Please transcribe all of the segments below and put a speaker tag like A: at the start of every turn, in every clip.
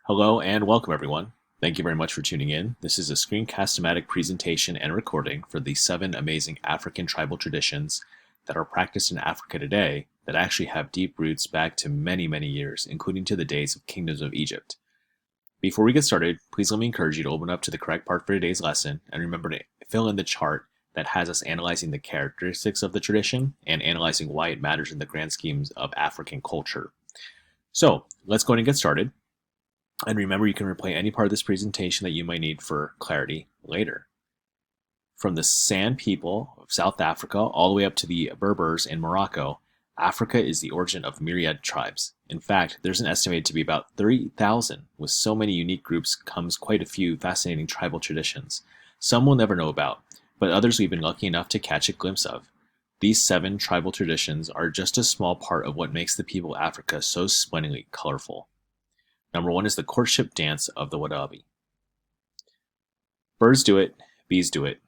A: Hello and welcome, everyone. Thank you very much for tuning in. This is a screencast-o-matic presentation and recording for the 7 amazing African tribal traditions that are practiced in Africa today that actually have deep roots back to many, many years, including to the days of kingdoms of Egypt. Before we get started, please let me encourage you to open up to the correct part for today's lesson and remember to fill in the chart that has us analyzing the characteristics of the tradition and analyzing why it matters in the grand schemes of African culture. So, let's go ahead and get started. And remember, you can replay any part of this presentation that you might need for clarity later. From the San people of South Africa all the way up to the Berbers in Morocco, Africa is the origin of myriad tribes. In fact, there's an estimated to be about 30,000. With so many unique groups comes quite a few fascinating tribal traditions. Some we'll never know about, but others we've been lucky enough to catch a glimpse of. These 7 tribal traditions are just a small part of what makes the people of Africa so splendidly colorful. Number 1 is the courtship dance of the Warabi. Birds do it, bees do it.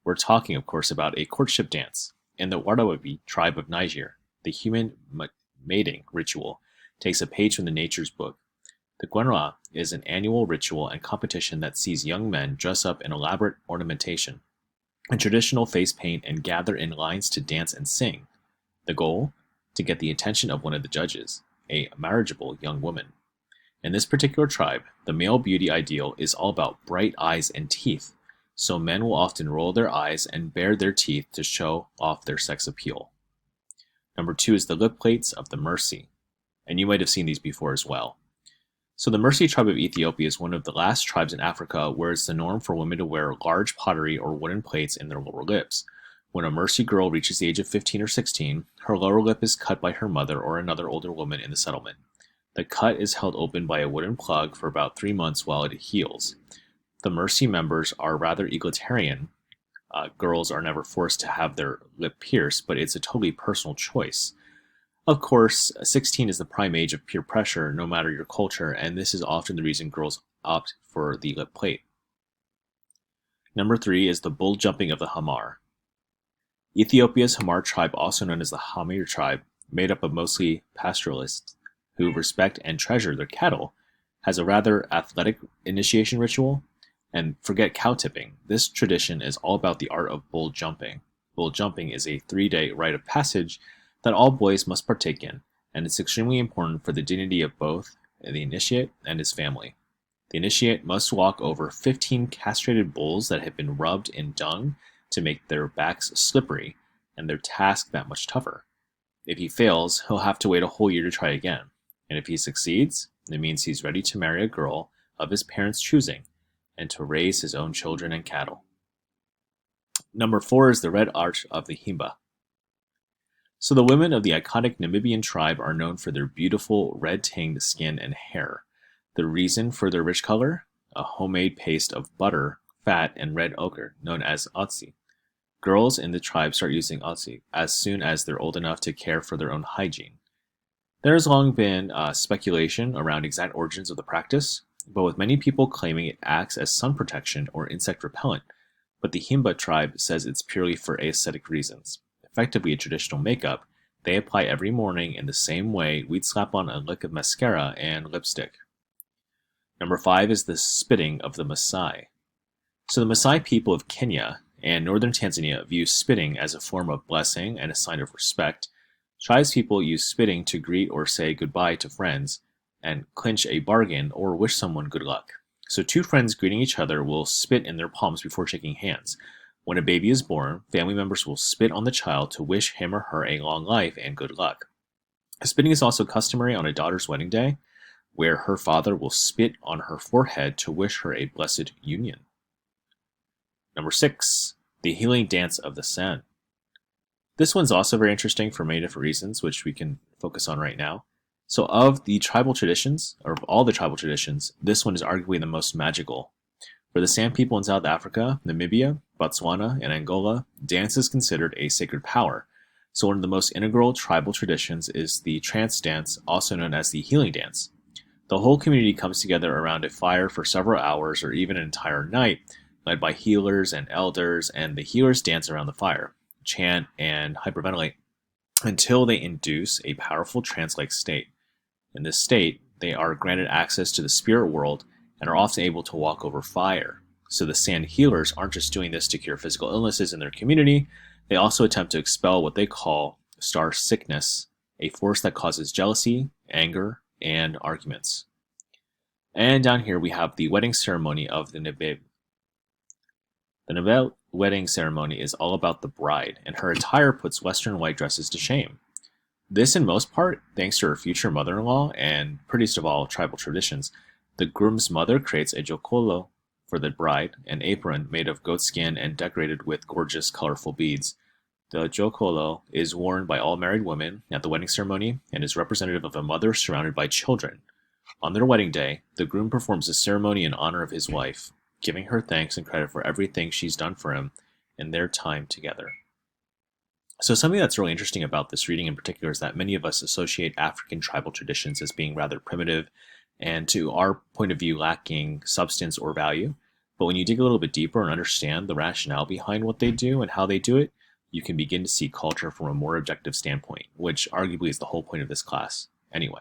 A: We're talking, of course, about a courtship dance. In the Warabi tribe of Niger, the human mating ritual takes a page from the nature's book. The Gwenra is an annual ritual and competition that sees young men dress up in elaborate ornamentation and traditional face paint and gather in lines to dance and sing. The goal? To get the attention of one of the judges, a marriageable young woman. In this particular tribe, the male beauty ideal is all about bright eyes and teeth, so men will often roll their eyes and bare their teeth to show off their sex appeal. Number 2 is the lip plates of the Mercy, and you might have seen these before as well. So the Mercy tribe of Ethiopia is one of the last tribes in Africa where it's the norm for women to wear large pottery or wooden plates in their lower lips. When a Mercy girl reaches the age of 15 or 16, her lower lip is cut by her mother or another older woman in the settlement. The cut is held open by a wooden plug for about 3 months while it heals. The Mercy members are rather egalitarian. Girls are never forced to have their lip pierced, but it's a totally personal choice. Of course, 16 is the prime age of peer pressure, no matter your culture, and this is often the reason girls opt for the lip plate. Number 3 is the bull jumping of the Hamar. Ethiopia's Hamar tribe, also known as the Hamir tribe, made up of mostly pastoralists who respect and treasure their cattle, has a rather athletic initiation ritual. And forget cow tipping. This tradition is all about the art of bull jumping. Bull jumping is a 3-day rite of passage that all boys must partake in, and it's extremely important for the dignity of both the initiate and his family. The initiate must walk over 15 castrated bulls that have been rubbed in dung to make their backs slippery, and their task that much tougher. If he fails, he'll have to wait a whole year to try again. And if he succeeds, it means he's ready to marry a girl of his parents' choosing and to raise his own children and cattle. Number 4 is the Red Arch of the Himba. So the women of the iconic Namibian tribe are known for their beautiful red-tanned skin and hair. The reason for their rich color? A homemade paste of butter, fat, and red ochre, known as otsi. Girls in the tribe start using otsi as soon as they're old enough to care for their own hygiene. There has long been speculation around exact origins of the practice, but with many people claiming it acts as sun protection or insect repellent, but the Himba tribe says it's purely for aesthetic reasons. Effectively a traditional makeup, they apply every morning in the same way we'd slap on a lick of mascara and lipstick. Number 5 is the spitting of the Maasai. So the Maasai people of Kenya and northern Tanzania view spitting as a form of blessing and a sign of respect. Tribespeople use spitting to greet or say goodbye to friends and clinch a bargain or wish someone good luck. So 2 friends greeting each other will spit in their palms before shaking hands. When a baby is born, family members will spit on the child to wish him or her a long life and good luck. Spitting is also customary on a daughter's wedding day, where her father will spit on her forehead to wish her a blessed union. Number 6, the healing dance of the San. This one's also very interesting for many different reasons, which we can focus on right now. So of the tribal traditions, or of all the tribal traditions, this one is arguably the most magical. For the San people in South Africa, Namibia, Botswana, and Angola, dance is considered a sacred power. So one of the most integral tribal traditions is the trance dance, also known as the healing dance. The whole community comes together around a fire for several hours or even an entire night, led by healers and elders, and the healers dance around the fire, chant, and hyperventilate until they induce a powerful trance-like state. In this state, they are granted access to the spirit world and are often able to walk over fire. So the sand healers aren't just doing this to cure physical illnesses in their community, they also attempt to expel what they call star sickness, a force that causes jealousy, anger, and arguments. And down here we have the wedding ceremony of the Nebe. The Nebe wedding ceremony is all about the bride, and her attire puts Western white dresses to shame. This, in most part, thanks to her future mother-in-law and, prettiest of all, tribal traditions. The groom's mother creates a jokolo for the bride, an apron made of goat skin and decorated with gorgeous, colorful beads. The jokolo is worn by all married women at the wedding ceremony and is representative of a mother surrounded by children. On their wedding day, the groom performs a ceremony in honor of his wife, giving her thanks and credit for everything she's done for him in their time together. So something that's really interesting about this reading in particular is that many of us associate African tribal traditions as being rather primitive and, to our point of view, lacking substance or value. But when you dig a little bit deeper and understand the rationale behind what they do and how they do it, you can begin to see culture from a more objective standpoint, which arguably is the whole point of this class anyway.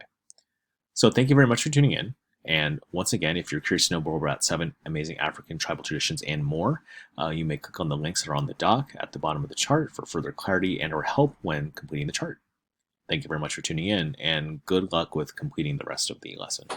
A: So thank you very much for tuning in. And once again, if you're curious to know more about 7 amazing African tribal traditions and more, you may click on the links that are on the doc at the bottom of the chart for further clarity and or help when completing the chart. Thank you very much for tuning in, and good luck with completing the rest of the lesson.